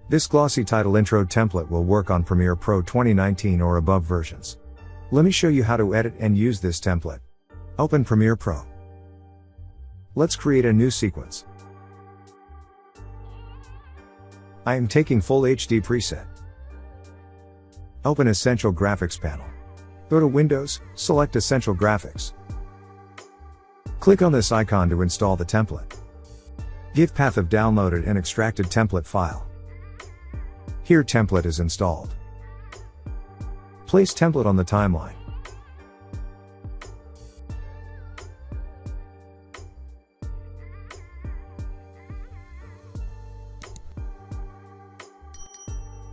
This glossy title intro template will work on Premiere Pro 2019 or above versions. Let me show you how to edit and use this template. Open Premiere Pro. Let's create a new sequence. I am taking Full HD preset. Open Essential Graphics panel. Go to Windows, select Essential Graphics. Click on this icon to install the template. Give path of downloaded and extracted template file. Here template is installed. Place template on the timeline.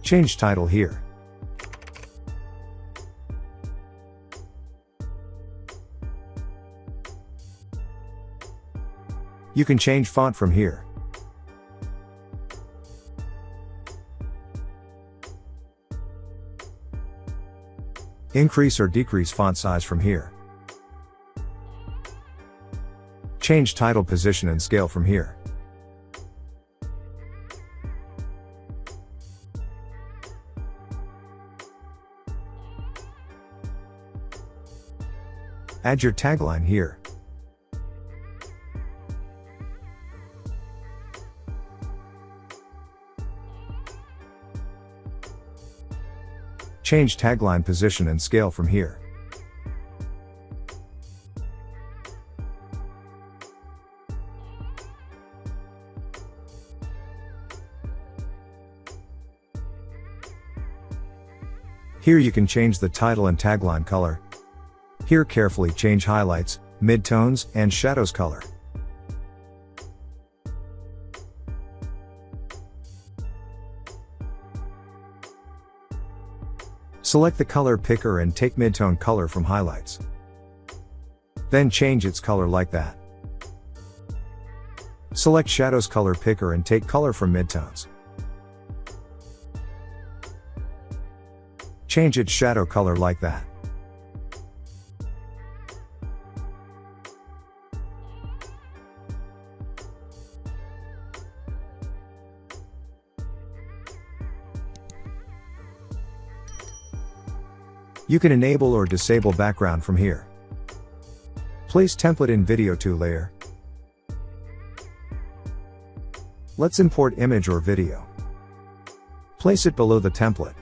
Change title here. You can change font from here. Increase or decrease font size from here. Change title position and scale from here. Add your tagline here. Change tagline position and scale from here. Here you can change the title and tagline color. Here carefully change highlights, midtones, and shadows color. Select the color picker and take midtone color from highlights. Then change its color like that. Select shadows color picker and take color from midtones. Change its shadow color like that. You can enable or disable background from here. Place template in Video to layer. Let's import image or video. Place it below the template.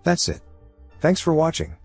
That's it. Thanks for watching.